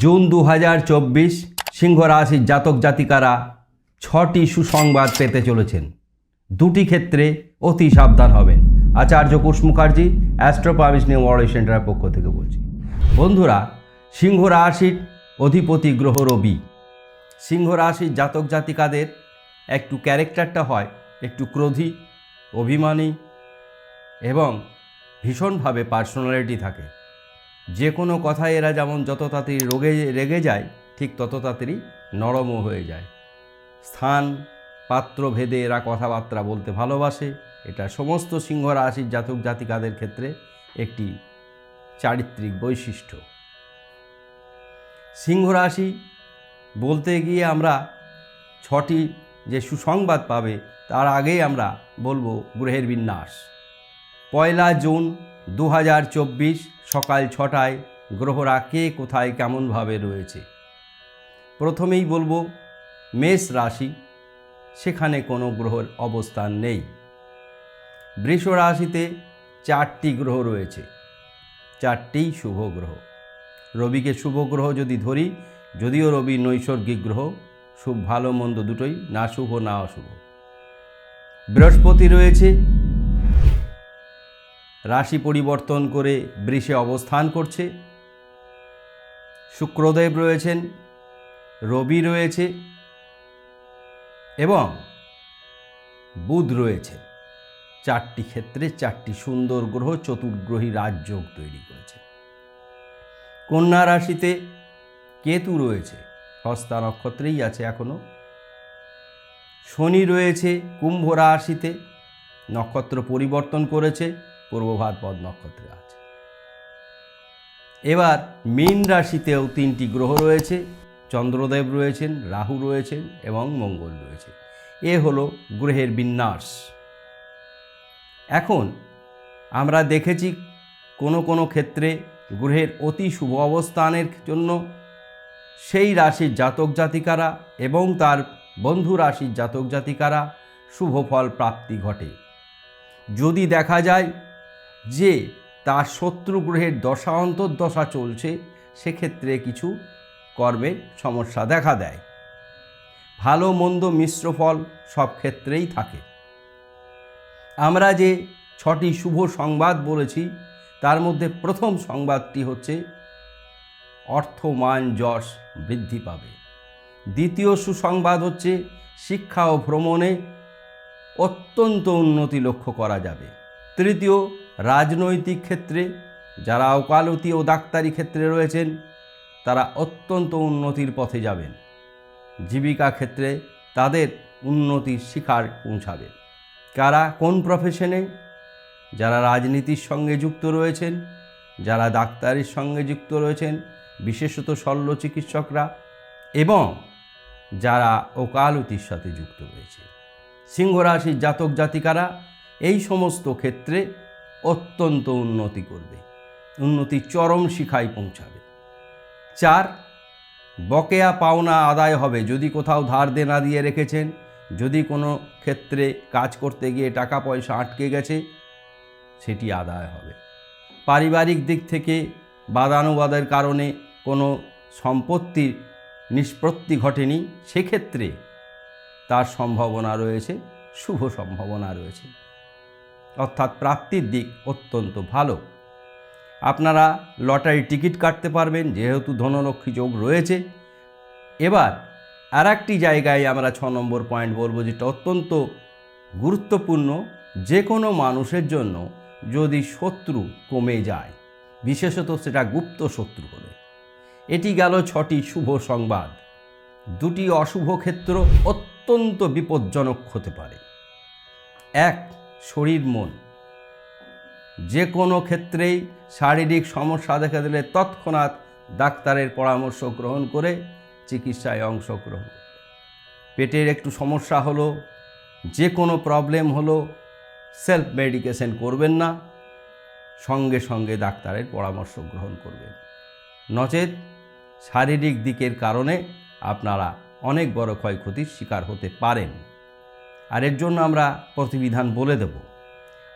June 2024 সিংহ রাশির জাতক জাতিকারা 6টি সুসংবাদ পেতে চলেছেন। দুটি ক্ষেত্রে অতি সাবধান হবেন। আচার্য কুশ মুখার্জি অ্যাস্ট্রোপামিস নিউমোলজি সেন্টারের পক্ষ থেকে বলছি। বন্ধুরা, সিংহ রাশির অধিপতি গ্রহ রবি। সিংহ রাশির জাতক জাতিকাদের একটু ক্যারেক্টারটা হয় একটু ক্রোধী, অভিমানী এবং ভীষণভাবে পার্সোনালিটি থাকে। যে কোনো কথায় এরা যেমন যত তাড়াতাড়ি রেগে যায়, ঠিক তত তাড়াতাড়ি নরমও হয়ে যায়। স্থান পাত্র ভেদে এরা কথাবার্তা বলতে ভালোবাসে। এটা সমস্ত সিংহ রাশির জাতক জাতিকাদের ক্ষেত্রে একটি চারিত্রিক বৈশিষ্ট্য। সিংহ রাশি বলতে গিয়ে আমরা 6টি যে সুসংবাদ পাবে তার আগেই আমরা বলবো গ্রহের বিন্যাস। 1 জুন 2024 সকাল 6টায় গ্রহরা কে কোথায় কেমনভাবে রয়েছে। প্রথমেই বলবো মেষ রাশি, সেখানে কোনো গ্রহের অবস্থান নেই। বৃষ রাশিতে 4টি গ্রহ রয়েছে, 4টিই শুভ গ্রহ। রবিকে শুভ গ্রহ যদি ধরি, যদিও রবি নৈসর্গিক গ্রহ, শুভ ভালো মন্দ দুটোই, না শুভ না অশুভ। বৃহস্পতি রয়েছে, রাশি পরিবর্তন করে বৃষে অবস্থান করছে। শুক্রদেব রয়েছেন, রবি রয়েছে এবং বুধ রয়েছে। 4টি ক্ষেত্রে 4টি সুন্দর গ্রহ চতুর্গ্রহী রাজযোগ তৈরি করেছে। কন্যা রাশিতে কেতু রয়েছে, হস্তা নক্ষত্রেই আছে এখনো। শনি রয়েছে কুম্ভ রাশিতে, নক্ষত্র পরিবর্তন করেছে, পূর্ব ভাদ্রপদ নক্ষত্রে আছে। এবার মীন রাশিতেও 3টি গ্রহ রয়েছে, চন্দ্রদেব রয়েছেন, রাহু রয়েছেন এবং মঙ্গল রয়েছে। এ হলো গ্রহের বিন্যাস। এখন আমরা দেখেছি কোনো ক্ষেত্রে গ্রহের অতি শুভ অবস্থানের জন্য সেই রাশির জাতক জাতিকারা এবং তার বন্ধু রাশির জাতক জাতিকারা শুভ ফল প্রাপ্তি ঘটে। যদি দেখা যায় যে তার শত্রু গ্রহের দশা অন্তর্দশা চলছে, সেক্ষেত্রে কিছু কর্মের সমস্যা দেখা দেয়। ভালো মন্দ মিশ্র ফল সব ক্ষেত্রেই থাকে। আমরা যে 6টি শুভ সংবাদ বলেছি, তার মধ্যে প্রথম সংবাদটি হচ্ছে অর্থ মান যশ বৃদ্ধি পাবে। দ্বিতীয় সুসংবাদ হচ্ছে শিক্ষা ও ভ্রমণে অত্যন্ত উন্নতি লক্ষ্য করা যাবে। তৃতীয়, রাজনৈতিক ক্ষেত্রে যারা ওকালতি ও ডাক্তারি ক্ষেত্রে রয়েছেন তারা অত্যন্ত উন্নতির পথে যাবেন। জীবিকা ক্ষেত্রে তাদের উন্নতির শিখর পৌঁছাবে। কারা কোন প্রফেশনে? যারা রাজনীতির সঙ্গে যুক্ত রয়েছেন, যারা ডাক্তারির সঙ্গে যুক্ত রয়েছেন, বিশেষত শল্য চিকিৎসকরা, এবং যারা ওকালতির সাথে যুক্ত রয়েছে। সিংহ রাশির জাতক জাতিকারা এই সমস্ত ক্ষেত্রে অত্যন্ত উন্নতি করবে, উন্নতির চরম শিখায় পৌঁছাবে। 4, বকেয়া পাওনা আদায় হবে। যদি কোথাও ধার দেনা দিয়ে রেখেছেন, যদি কোনো ক্ষেত্রে কাজ করতে গিয়ে টাকা পয়সা আটকে গেছে, সেটি আদায় হবে। পারিবারিক দিক থেকে বাদানুবাদের কারণে কোনো সম্পত্তির নিষ্পত্তি ঘটেনি, সেক্ষেত্রে তার সম্ভাবনা রয়েছে, শুভ সম্ভাবনা রয়েছে, অর্থাৎ প্রাপ্তির দিক অত্যন্ত ভালো। আপনারা লটারি টিকিট কাটতে পারবেন, যেহেতু ধনলক্ষ্মী যোগ রয়েছে। এবার আর একটি জায়গায় আমরা 6 নম্বর পয়েন্ট বলবো, যেটা অত্যন্ত গুরুত্বপূর্ণ। যে কোনো মানুষের জন্য যদি শত্রু কমে যায়, বিশেষত সেটা গুপ্ত শত্রু হলে, এটি গেল 6টি শুভ সংবাদ। 2টি অশুভ ক্ষেত্র অত্যন্ত বিপজ্জনক হতে পারে। 1, শরীর মন। যে কোনো ক্ষেত্রেই শারীরিক সমস্যা দেখা দিলে তৎক্ষণাৎ ডাক্তারের পরামর্শ গ্রহণ করে চিকিৎসায় অংশগ্রহণ। পেটের একটু সমস্যা হলো, যে কোনো প্রবলেম হলো, সেলফ মেডিকেশন করবেন না, সঙ্গে সঙ্গে ডাক্তারের পরামর্শ গ্রহণ করবেন। নচেত শারীরিক দিকের কারণে আপনারা অনেক বড় ক্ষয়ক্ষতির শিকার হতে পারেন। আর এর জন্য আমরা প্রতিবিধান বলে দেব।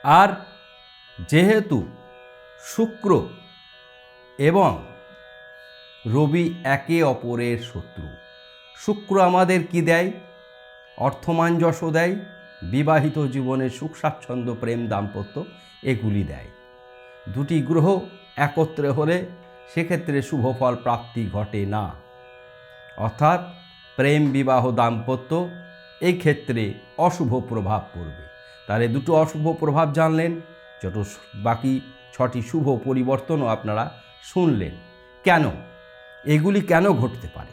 আর যেহেতু শুক্র এবং রবি একে অপরের শত্রু। শুক্র আমাদের কি দেয়? অর্থমাঞ্জস্য দেয়, বিবাহিত জীবনের সুখ স্বাচ্ছন্দ্য, প্রেম, দাম্পত্য এগুলি দেয়। দুটি গ্রহ একত্রে হলে সেক্ষেত্রে শুভ ফল প্রাপ্তি ঘটে না, অর্থাৎ প্রেম, বিবাহ, দাম্পত্য এই ক্ষেত্রে অশুভ প্রভাব পড়বে। তাহলে দুটো অশুভ প্রভাব জানলেন, যত বাকি 6টি শুভ পরিবর্তনও আপনারা শুনলেন। কেন এগুলি কেন ঘটতে পারে?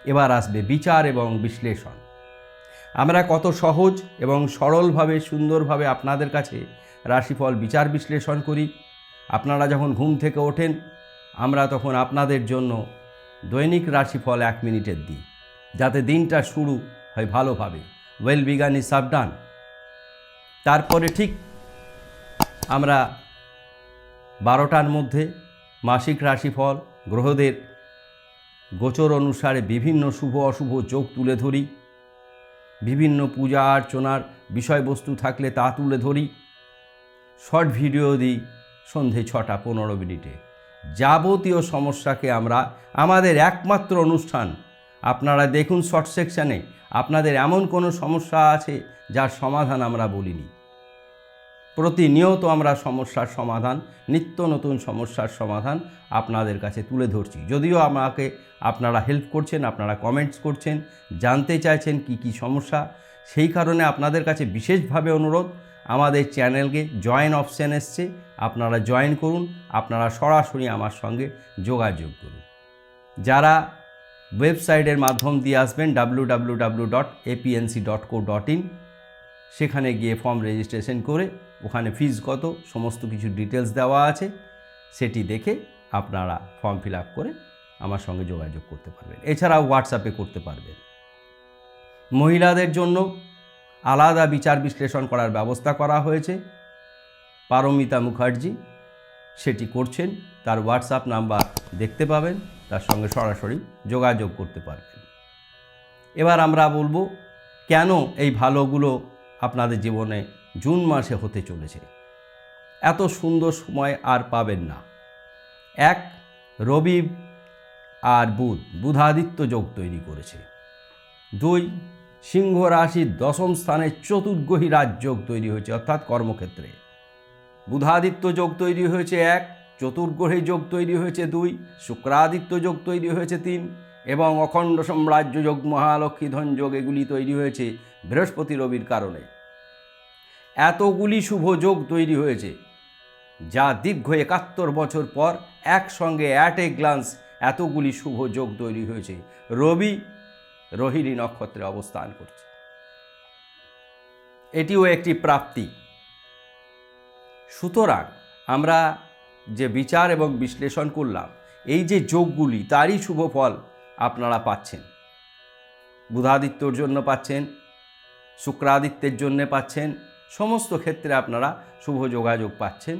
এবার আসবে বিচার এবং বিশ্লেষণ। আমরা কত সহজ এবং সরলভাবে সুন্দরভাবে আপনাদের কাছে রাশিফল বিচার বিশ্লেষণ করি। আপনারা যখন ঘুম থেকে ওঠেন, আমরা তখন আপনাদের জন্য দৈনিক রাশিফল 1 মিনিটের দিই, যাতে দিনটা শুরু হয় ভালোভাবে। Well begun is half done. তারপরে ঠিক আমরা 12টার মধ্যে মাসিক রাশিফল গ্রহদের গোচর অনুসারে বিভিন্ন শুভ অশুভ যোগ তুলে ধরি, বিভিন্ন পূজা অর্চনার বিষয়বস্তু থাকলে তা তুলে ধরি, শর্ট ভিডিও দিই সন্ধে 6টা 15 মিনিটে। যাবতীয় সমস্যাকে আমরা আমাদের একমাত্র অনুষ্ঠান, আপনারা দেখুন শর্ট সেকশানে আপনাদের এমন কোনো সমস্যা আছে যার সমাধান আমরা বলিনি। প্রতিনিয়ত আমরা সমস্যার সমাধান, নিত্য নতুন সমস্যার সমাধান আপনাদের কাছে তুলে ধরছি। যদিও আমাকে আপনারা হেল্প করছেন, আপনারা কমেন্টস করছেন, জানতে চাইছেন কি কি সমস্যা, সেই কারণে আপনাদের কাছে বিশেষভাবে অনুরোধ, আমাদের চ্যানেলকে জয়েন অপশান এসছে, আপনারা জয়েন করুন, আপনারা সরাসরি আমার সঙ্গে যোগাযোগ করুন। যারা ওয়েবসাইটের মাধ্যম দিয়ে আসবেন www.apnc.co.in, সেখানে গিয়ে ফর্ম রেজিস্ট্রেশন করে ওখানে ফিজ কত সমস্ত কিছু ডিটেলস দেওয়া আছে, সেটি দেখে আপনারা ফর্ম ফিল আপ করে আমার সঙ্গে যোগাযোগ করতে পারবেন। এছাড়াও হোয়াটসঅ্যাপে করতে পারবেন। মহিলাদের জন্য আলাদা বিচার বিশ্লেষণ করার ব্যবস্থা করা হয়েছে, পারমিতা মুখার্জি সেটি করছেন। তার হোয়াটসঅ্যাপ নাম্বার দেখতে পাবেন, তার সঙ্গে সরাসরি যোগাযোগ করতে পারবেন। এবার আমরা বলবো কেন এই ভালোগুলো আপনাদের জীবনে জুন মাসে হতে চলেছে। এত সুন্দর সময় আর পাবেন না। 1, রবি আর বুধাদিত্য যোগ তৈরি করেছে। 2, সিংহ রাশির 10ম স্থানে চতুর্গ্রহী রাজযোগ তৈরি হয়েছে, অর্থাৎ কর্মক্ষেত্রে বুধাদিত্য যোগ তৈরি হয়েছে 1, চতুর্গ্রহী যোগ তৈরি হয়েছে 2, শুক্রাদিত্য যোগ তৈরি হয়েছে 3 এবং অখণ্ড সাম্রাজ্য যোগ, মহালক্ষ্মী ধন যোগ এগুলি তৈরি হয়েছে বৃহস্পতি রবির কারণে। এতগুলি শুভ যোগ তৈরি হয়েছে যা দীর্ঘ 71 বছর পর একসঙ্গে অ্যাট এ গ্লান্স এতগুলি শুভ যোগ তৈরি হয়েছে। রবি রোহিণী নক্ষত্রে অবস্থান করছে, এটিও একটি প্রাপ্তি। সুতরাং আমরা যে বিচার এবং বিশ্লেষণ করলাম, এই যে যোগগুলি তারই শুভ ফল আপনারা পাচ্ছেন। বুধাদিত্যর জন্য পাচ্ছেন, শুক্রাদিত্যের জন্য পাচ্ছেন, সমস্ত ক্ষেত্রে আপনারা শুভ যোগাযোগ পাচ্ছেন।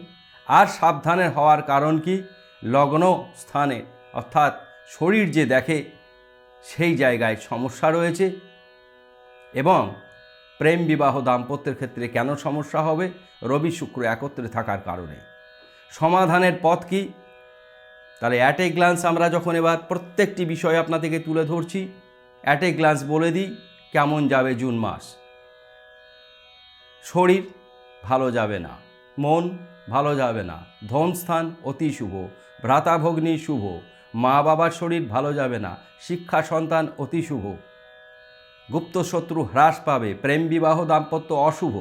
আর সাবধানের হওয়ার কারণ কি? লগ্ন স্থানে অর্থাৎ শরীর যে দেখে সেই জায়গায় সমস্যা রয়েছে। এবং প্রেম, বিবাহ, দাম্পত্যের ক্ষেত্রে কেন সমস্যা হবে? রবি শুক্র একত্রে থাকার কারণে। সমাধানের পথ কি? তাহলে অ্যাট এ গ্লান্স আমরা যখন এবার প্রত্যেকটি বিষয় আপনাদেরকে তুলে ধরছি, অ্যাট এ গ্লান্স বলে দিই কেমন যাবে জুন মাস। শরীর ভালো যাবে না, মন ভালো যাবে না, ধনস্থান অতি শুভ, ভ্রাতাভগ্নী শুভ, মা বাবার শরীর ভালো যাবে না, শিক্ষা সন্তান অতি শুভ, গুপ্ত শত্রু হ্রাস পাবে, প্রেম, বিবাহ, দাম্পত্য অশুভ,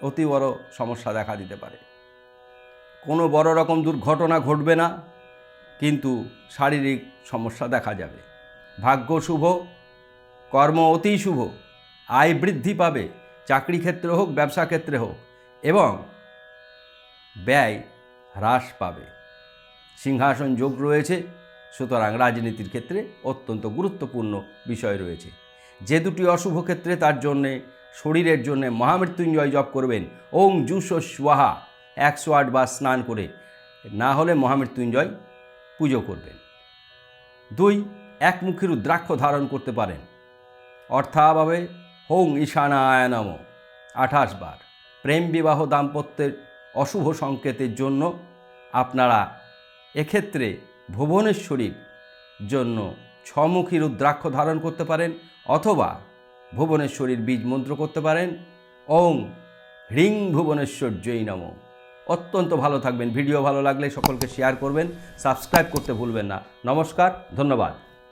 অতি বড় সমস্যা দেখা দিতে পারে। কোনো বড় রকম দুর্ঘটনা ঘটবে না, কিন্তু শারীরিক সমস্যা দেখা যাবে। ভাগ্য শুভ, কর্ম অতি শুভ, আয় বৃদ্ধি পাবে, চাকরি ক্ষেত্রে হোক, ব্যবসা ক্ষেত্রে হোক, এবং ব্যয় হ্রাস পাবে। সিংহাসন যোগ রয়েছে, সুতরাং রাজনীতির ক্ষেত্রে অত্যন্ত গুরুত্বপূর্ণ বিষয় রয়েছে। যে দুটি অশুভ ক্ষেত্রে তার জন্যে শরীরের জন্যে মহামৃত্যুঞ্জয় জপ করবেন, ওং জুস স্বাহা 108 বার স্নান করে, না হলে মহামৃত্যুঞ্জয় পুজো করবেন। 2, একমুখী রুদ্রাক্ষ ধারণ করতে পারেন, অর্থাভাবে ওং ঈশানায় নমঃ 28 বার। প্রেম, বিবাহ, দাম্পত্যের অশুভ সংকেতের জন্য আপনারা এক্ষেত্রে ভুবনেশ্বরীর জন্য ছমুখী রুদ্রাক্ষ ধারণ করতে পারেন, অথবা ভুবনেশ্বরীর বীজ মন্ত্র করতে পারেন, ওং হ্রিং ভুবনেশ্বর্যই নমঃ। অত্যন্ত ভালো থাকবেন। ভিডিও ভালো লাগলে সকলকে শেয়ার করবেন, সাবস্ক্রাইব করতে ভুলবেন না। নমস্কার, ধন্যবাদ।